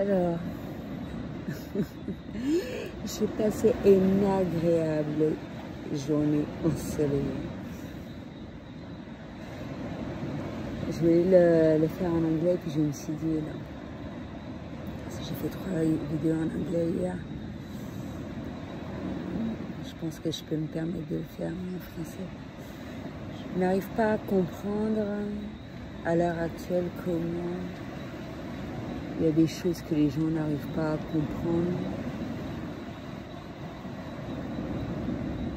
Alors, j'ai passé une agréable journée ensoleillée. Je voulais le faire en anglais, puis je me suis dit non. J'ai fait 3 vidéos en anglais hier. Je pense que je peux me permettre de le faire en français. Je n'arrive pas à comprendre à l'heure actuelle comment il y a des choses que les gens n'arrivent pas à comprendre.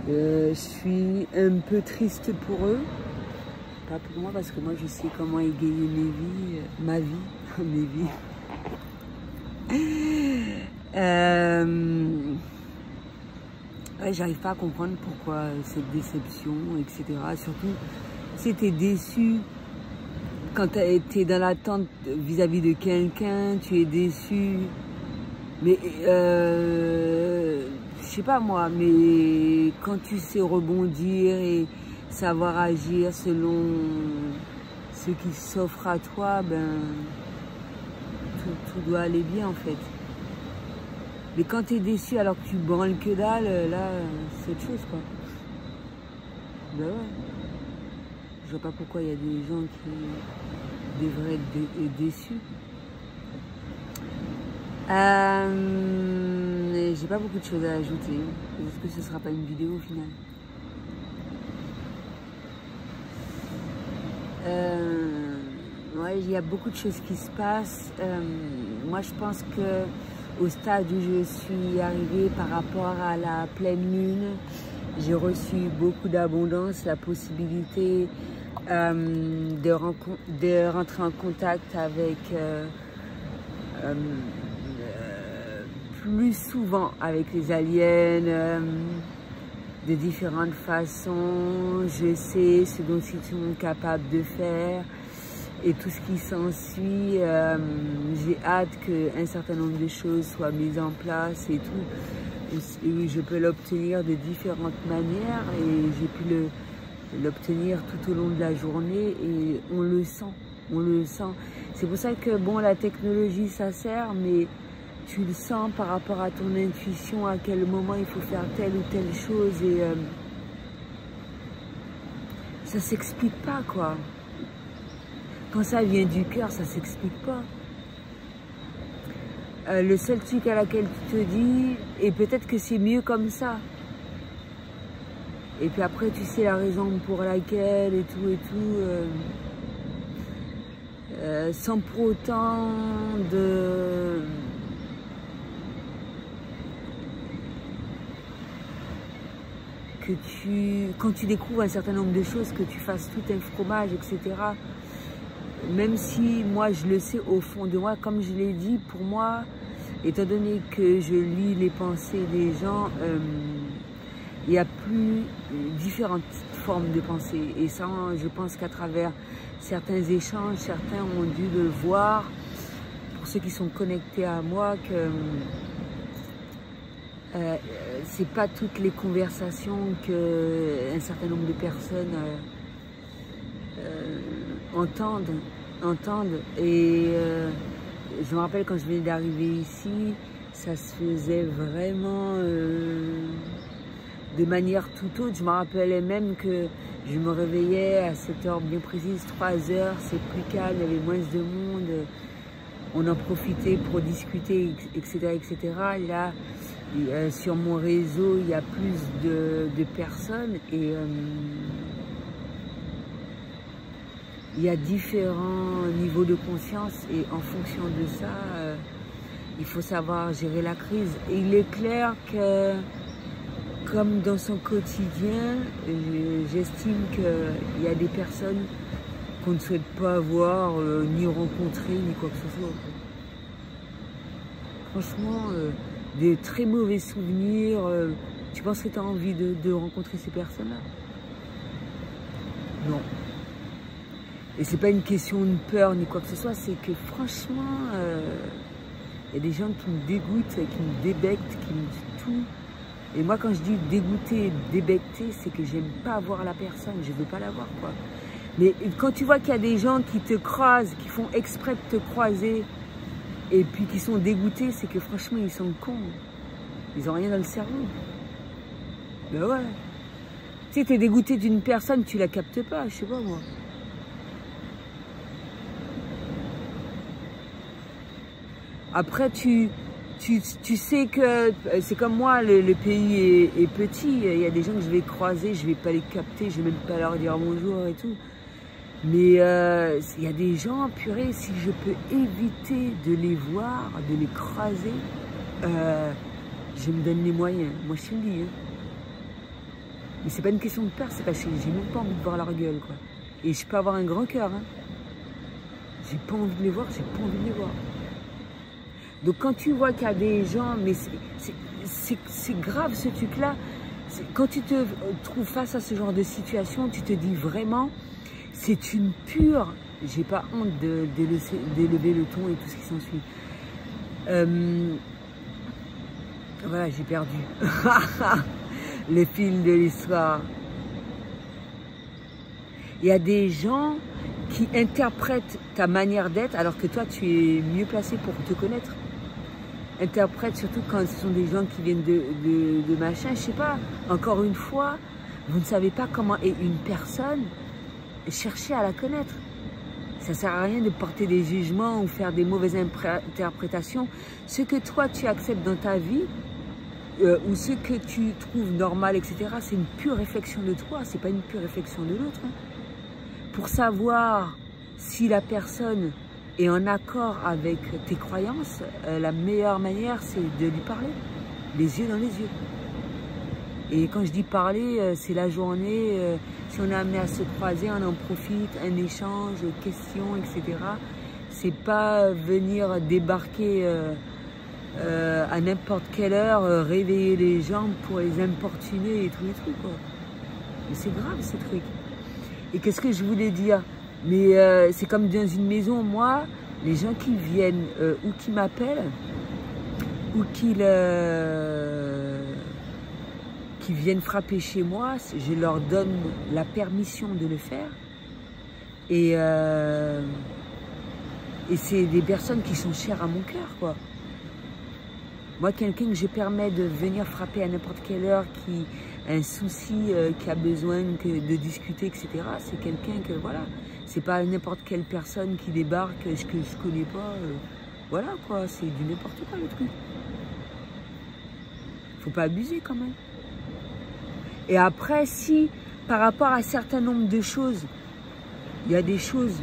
Je suis un peu triste pour eux. Pas pour moi, parce que moi je sais comment égayer ma vie. Ouais, j'arrive pas à comprendre pourquoi cette déception, etc. Surtout si tu es déçu quand tu es dans l'attente vis-à-vis de quelqu'un, tu es déçu. Mais je sais pas moi, mais quand tu sais rebondir et savoir agir selon ce qui s'offre à toi, ben tout doit aller bien en fait. Mais quand tu es déçu alors que tu branles que dalle, là, c'est autre chose, quoi. Ben ouais. Je vois pas pourquoi il y a des gens qui devraient être déçus. J'ai pas beaucoup de choses à ajouter. Est-ce que ce sera pas une vidéo au final? Ouais, il y a beaucoup de choses qui se passent. Moi, je pense que au stade où je suis arrivée par rapport à la pleine lune, j'ai reçu beaucoup d'abondance, la possibilité de rentrer en contact avec plus souvent avec les aliens, de différentes façons. Je sais ce dont ils sont capables de faire et tout ce qui s'ensuit. J'ai hâte qu'un certain nombre de choses soient mises en place et tout. Et je peux l'obtenir de différentes manières et j'ai pu l'obtenir tout au long de la journée et on le sent, on le sent. C'est pour ça que bon, la technologie ça sert, mais tu le sens par rapport à ton intuition, à quel moment il faut faire telle ou telle chose et ça s'explique pas quoi. Quand ça vient du cœur, ça s'explique pas. Le seul truc à laquelle tu te dis, et peut-être que c'est mieux comme ça. Et puis après, tu sais la raison pour laquelle et tout, sans pour autant quand tu découvres un certain nombre de choses, que tu fasses tout un fromage, etc. Même si moi je le sais au fond de moi, comme je l'ai dit, pour moi, étant donné que je lis les pensées des gens, il y a plus différentes formes de pensée. Et ça, je pense qu'à travers certains échanges, certains ont dû le voir, pour ceux qui sont connectés à moi, que c'est pas toutes les conversations qu'un certain nombre de personnes entendent. Et je me rappelle quand je venais d'arriver ici, ça se faisait vraiment de manière tout autre. Je me rappelais même que je me réveillais à cette heure bien précise, 3 heures, c'est plus calme, il y avait moins de monde, on en profitait pour discuter, etc. etc. Là, sur mon réseau, il y a plus de personnes et il y a différents niveaux de conscience et en fonction de ça, il faut savoir gérer la crise. Et il est clair que, comme dans son quotidien, j'estime qu'il y a des personnes qu'on ne souhaite pas voir, ni rencontrer, ni quoi que ce soit. Franchement, des très mauvais souvenirs. Tu penses que tu as envie de rencontrer ces personnes-là? Non. Et c'est pas une question de peur ni quoi que ce soit, c'est que franchement, il y a des gens qui me dégoûtent, qui me débectent, qui me disent tout. Et moi, quand je dis dégoûter, débecter, c'est que j'aime pas voir la personne, je veux pas la voir, quoi. Mais quand tu vois qu'il y a des gens qui te croisent, qui font exprès de te croiser, et puis qui sont dégoûtés, c'est que franchement, ils sont cons. Ils n'ont rien dans le cerveau. Ben ouais. Tu sais, t'es dégoûté d'une personne, tu la captes pas, je sais pas moi. Après, tu sais que c'est comme moi, le pays est petit. Il y a des gens que je vais croiser, je vais pas les capter, je vais même pas leur dire bonjour et tout. Mais il y a des gens, purée, si je peux éviter de les voir, de les croiser, je me donne les moyens. Moi, je te le dis. Hein. Mais c'est pas une question de peur, c'est parce que j'ai même pas envie de voir leur gueule, quoi. Et je peux avoir un grand cœur. Hein. J'ai pas envie de les voir, j'ai pas envie de les voir. Donc quand tu vois qu'il y a des gens, mais c'est grave ce truc-là. Quand tu te trouves face à ce genre de situation, tu te dis vraiment, c'est une pure, j'ai pas honte d'élever le ton et tout ce qui s'ensuit. Voilà, j'ai perdu le fil de l'histoire. Il y a des gens qui interprètent ta manière d'être alors que toi, tu es mieux placé pour te connaître. Interprètent surtout quand ce sont des gens qui viennent de machin, je sais pas. Encore une fois, vous ne savez pas comment est une personne, cherchez à la connaître. Ça sert à rien de porter des jugements ou faire des mauvaises interprétations. Ce que toi, tu acceptes dans ta vie, ou ce que tu trouves normal, etc., c'est une pure réflexion de toi, c'est pas une pure réflexion de l'autre. Hein. Pour savoir si la personne est en accord avec tes croyances, la meilleure manière, c'est de lui parler, les yeux dans les yeux. Et quand je dis parler, c'est la journée, si on est amené à se croiser, on en profite, un échange, questions, etc. C'est pas venir débarquer à n'importe quelle heure, réveiller les gens pour les importuner et tous les trucs, quoi. Mais c'est grave, ces trucs. Et qu'est-ce que je voulais dire? Mais c'est comme dans une maison, moi, les gens qui viennent ou qui m'appellent, ou qui viennent frapper chez moi, je leur donne la permission de le faire. Et c'est des personnes qui sont chères à mon cœur, quoi. Moi, quelqu'un que je permets de venir frapper à n'importe quelle heure, qui a un souci, qui a besoin de discuter, etc., c'est quelqu'un que, voilà, c'est pas n'importe quelle personne qui débarque, que je connais pas, voilà, quoi, c'est du n'importe quoi, le truc. Faut pas abuser, quand même. Et après, si, par rapport à un certain nombre de choses, il y a des choses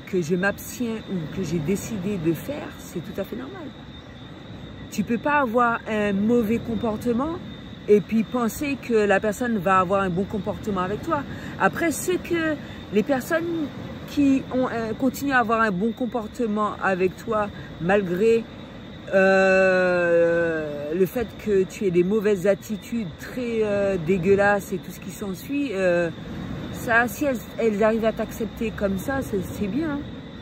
que je m'abstiens ou que j'ai décidé de faire, c'est tout à fait normal. Tu peux pas avoir un mauvais comportement et puis penser que la personne va avoir un bon comportement avec toi. Après, les personnes qui continuent à avoir un bon comportement avec toi, malgré le fait que tu aies des mauvaises attitudes très dégueulasses et tout ce qui s'ensuit, ça, si elles arrivent à t'accepter comme ça, c'est bien hein,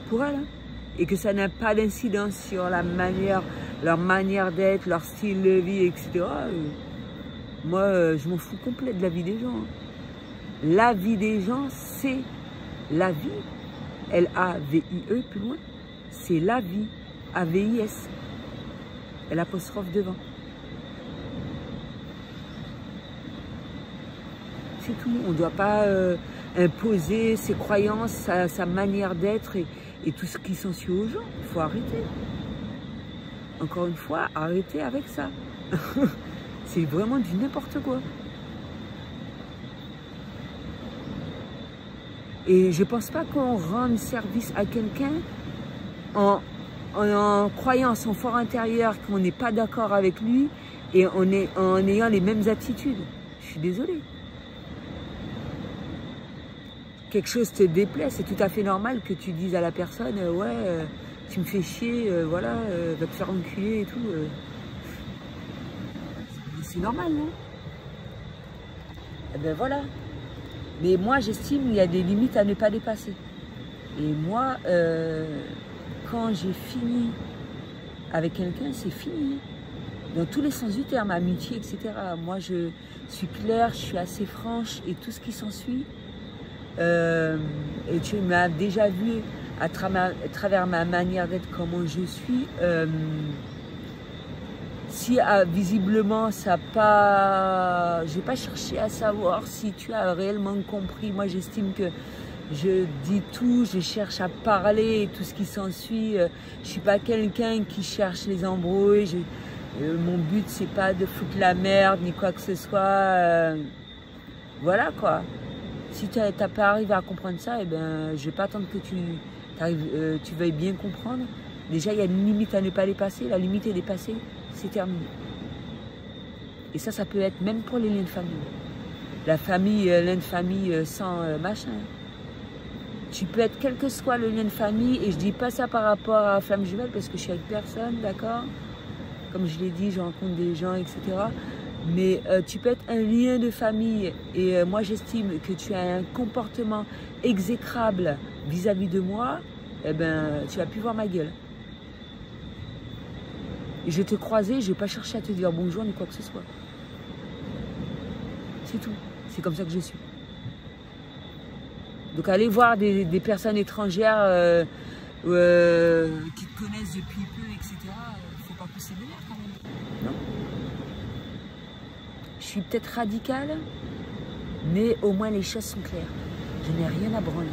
pour elles. Hein. Et que ça n'a pas d'incidence sur leur manière d'être, leur style de vie, etc. Moi, je m'en fous complet de la vie des gens. Hein. La vie des gens, c'est la vie. L-A-V-I-E, plus loin. C'est la vie. A-V-I-S. L'apostrophe devant. C'est tout. On ne doit pas imposer ses croyances, sa manière d'être et tout ce qui s'ensuit aux gens. Il faut arrêter. Encore une fois, arrêtez avec ça. C'est vraiment du n'importe quoi. Et je ne pense pas qu'on rende service à quelqu'un en croyant son fort intérieur qu'on n'est pas d'accord avec lui et en ayant les mêmes attitudes. Je suis désolée. Quelque chose te déplaît, c'est tout à fait normal que tu dises à la personne ouais, tu me fais chier, voilà, va te faire enculer et tout. C'est normal, non? Eh ben voilà. Mais moi, j'estime qu'il y a des limites à ne pas dépasser. Et moi, quand j'ai fini avec quelqu'un, c'est fini. Dans tous les sens du terme, amitié, etc. Moi, je suis claire, je suis assez franche et tout ce qui s'ensuit. Et tu m'as déjà vu à travers ma manière d'être, comment je suis, si visiblement ça pas, j'ai pas cherché à savoir si tu as réellement compris. Moi j'estime que je dis tout, je cherche à parler et tout ce qui s'ensuit. Je suis pas quelqu'un qui cherche les embrouilles. Mon but c'est pas de foutre la merde ni quoi que ce soit. Voilà quoi. Si tu n'as pas arrivé à comprendre ça, eh ben, je vais pas attendre que tu veuilles bien comprendre. Déjà, il y a une limite à ne pas dépasser. La limite est dépassée, c'est terminé. Et ça peut être même pour les liens de famille. La famille, lien de famille sans machin. Tu peux être quel que soit le lien de famille, et je dis pas ça par rapport à Flamme Jumelle, parce que je suis avec personne, d'accord? Comme je l'ai dit, je rencontre des gens, etc. Mais tu peux être un lien de famille, et moi j'estime que tu as un comportement exécrable vis-à-vis de moi, eh ben tu vas plus voir ma gueule. Et je vais te croiser, je vais pas chercher à te dire bonjour ni quoi que ce soit. C'est tout. C'est comme ça que je suis. Donc aller voir des personnes étrangères qui te connaissent depuis peu, etc. Faut pas pousser de l'air quand même. Non. Je suis peut-être radicale, mais au moins les choses sont claires. Je n'ai rien à branler.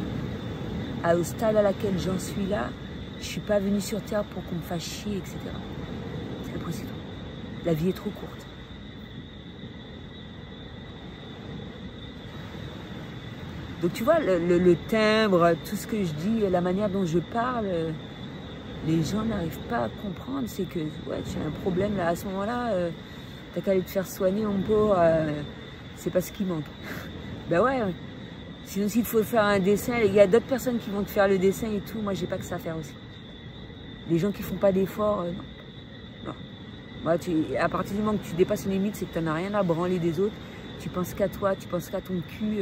Au stade à laquelle j'en suis là, je ne suis pas venue sur Terre pour qu'on me fasse chier, etc. C'est le principe. La vie est trop courte. Donc tu vois, le timbre, tout ce que je dis, la manière dont je parle, les gens n'arrivent pas à comprendre. C'est que ouais, tu as un problème là, à ce moment-là, t'as qu'à aller te faire soigner, mon pauvre, c'est pas ce qui manque. Ben ouais, sinon s'il faut faire un dessin, il y a d'autres personnes qui vont te faire le dessin et tout, moi j'ai pas que ça à faire aussi. Les gens qui font pas d'efforts, non. Moi, à partir du moment que tu dépasses une limite, c'est que tu n'en as rien à branler des autres, tu penses qu'à toi, tu penses qu'à ton cul,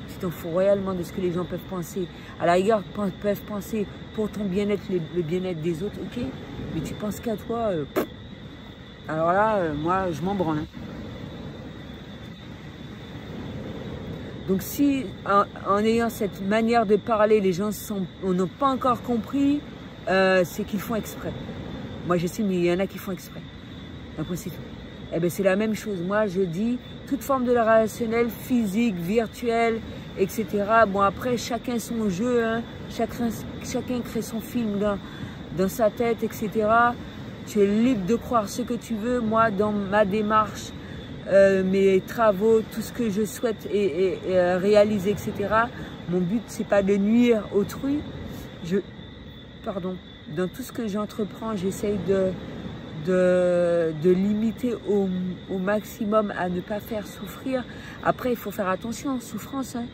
tu t'en fous réellement de ce que les gens peuvent penser. À la rigueur, peuvent penser pour ton bien-être, le bien-être des autres, ok, mais tu penses qu'à toi, alors là, moi, je m'en branle. Hein. Donc si, en ayant cette manière de parler, les gens n'ont pas encore compris, c'est qu'ils font exprès. Moi, j'estime qu'il y en a qui font exprès. Après, c'est tout. Eh bien, c'est la même chose. Moi, je dis, toute forme de relationnel, physique, virtuel, etc. Bon, après, chacun son jeu, hein. Chacun crée son film dans sa tête, etc. Tu es libre de croire ce que tu veux. Moi, dans ma démarche, mes travaux, tout ce que je souhaite et réaliser, etc. Mon but, c'est pas de nuire autrui. Dans tout ce que j'entreprends, j'essaye de limiter au maximum à ne pas faire souffrir. Après, il faut faire attention, souffrance. Hein.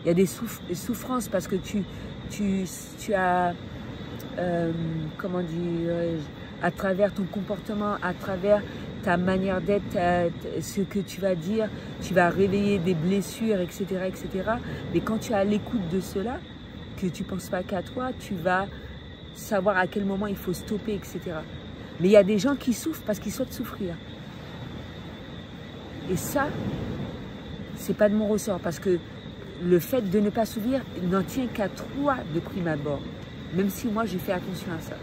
Il y a des souffrances parce que tu as, comment dire, à travers ton comportement, à travers ta manière d'être, ce que tu vas dire, tu vas réveiller des blessures, etc., etc. Mais quand tu es à l'écoute de cela, que tu ne penses pas qu'à toi, tu vas savoir à quel moment il faut stopper, etc. Mais il y a des gens qui souffrent parce qu'ils souhaitent souffrir. Et ça, c'est pas de mon ressort, parce que le fait de ne pas souffrir n'en tient qu'à toi de prime abord. Même si moi, j'ai fait attention à ça.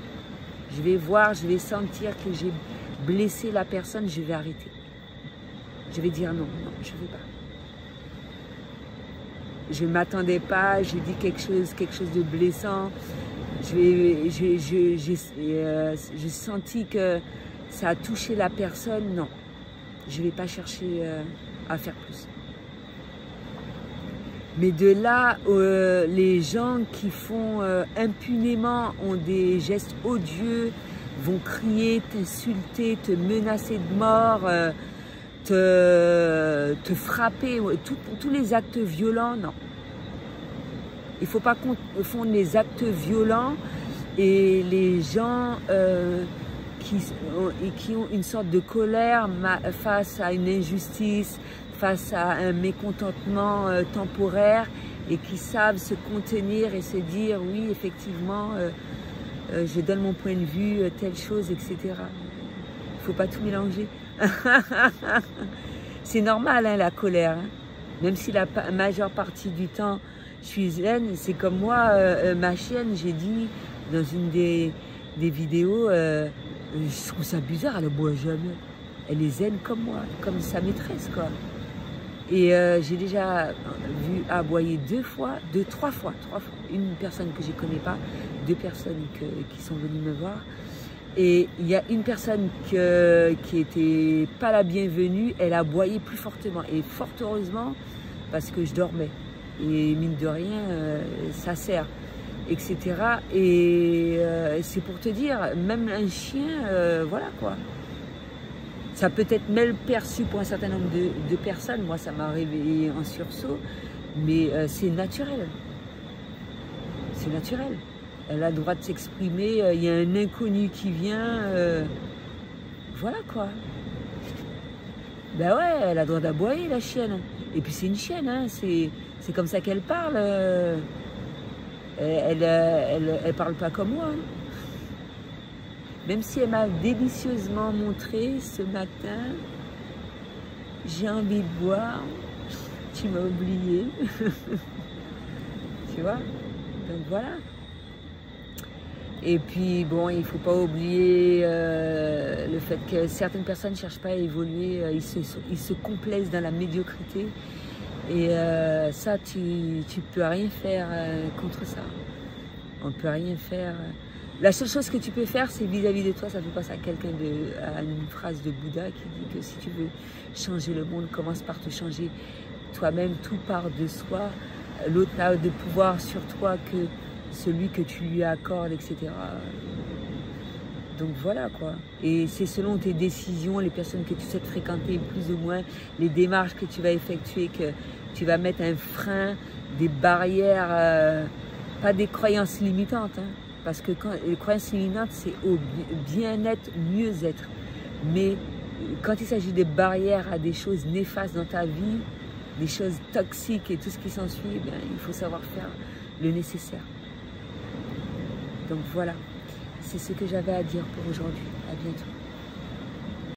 Je vais voir, je vais sentir que j'ai blessé la personne, je vais arrêter. Je vais dire non, non, je ne veux pas. Je ne m'attendais pas, j'ai dit quelque chose de blessant. J'ai senti que ça a touché la personne, non. Je ne vais pas chercher à faire plus. Mais de là, les gens qui font impunément, ont des gestes odieux, vont crier, t'insulter, te menacer de mort, te frapper, tous les actes violents, non. Il ne faut pas confondre les actes violents et les gens qui ont une sorte de colère face à une injustice, face à un mécontentement temporaire, et qui savent se contenir et se dire oui, effectivement, je donne mon point de vue, telle chose, etc. Il ne faut pas tout mélanger. C'est normal, hein, la colère. Hein. Même si la majeure partie du temps, Je suis zen, c'est comme moi, ma chienne, j'ai dit dans une des vidéos, je trouve ça bizarre, elle aboie jamais. Elle est zen comme moi, comme sa maîtresse, quoi. Et j'ai déjà vu aboyer trois fois. Une personne que je ne connais pas, 2 personnes qui sont venues me voir. Et il y a une personne qui était pas la bienvenue, elle a aboyé plus fortement. Et fort heureusement, parce que je dormais. Et mine de rien, ça sert, etc. Et c'est pour te dire, même un chien, voilà quoi. Ça peut être mal perçu pour un certain nombre de personnes. Moi, ça m'a réveillé en sursaut. Mais c'est naturel. C'est naturel. Elle a le droit de s'exprimer. Il y a un inconnu qui vient. Voilà quoi. Ben ouais, elle a le droit d'aboyer, la chienne. Et puis c'est une chienne, hein. C'est comme ça qu'elle parle. Elle parle pas comme moi. Hein. Même si elle m'a délicieusement montré ce matin, j'ai envie de boire, tu m'as oublié. Tu vois? Donc voilà. Et puis bon, il ne faut pas oublier le fait que certaines personnes ne cherchent pas à évoluer, ils se complaisent dans la médiocrité. Et ça, tu ne peux rien faire contre ça. On ne peut rien faire. La seule chose que tu peux faire, c'est vis-à-vis de toi, ça fait passer à quelqu'un à une phrase de Bouddha qui dit que si tu veux changer le monde, commence par te changer toi-même, tout part de soi. L'autre n'a de pouvoir sur toi que celui que tu lui accordes, etc. Donc voilà quoi. Et c'est selon tes décisions, les personnes que tu souhaites fréquenter plus ou moins, les démarches que tu vas effectuer, que tu vas mettre un frein, des barrières, pas des croyances limitantes. Hein. Parce que les croyances limitantes, c'est au bien-être, mieux-être. Mais quand il s'agit de barrières à des choses néfastes dans ta vie, des choses toxiques et tout ce qui s'ensuit, ben, il faut savoir faire le nécessaire. Donc voilà, c'est ce que j'avais à dire pour aujourd'hui. À bientôt.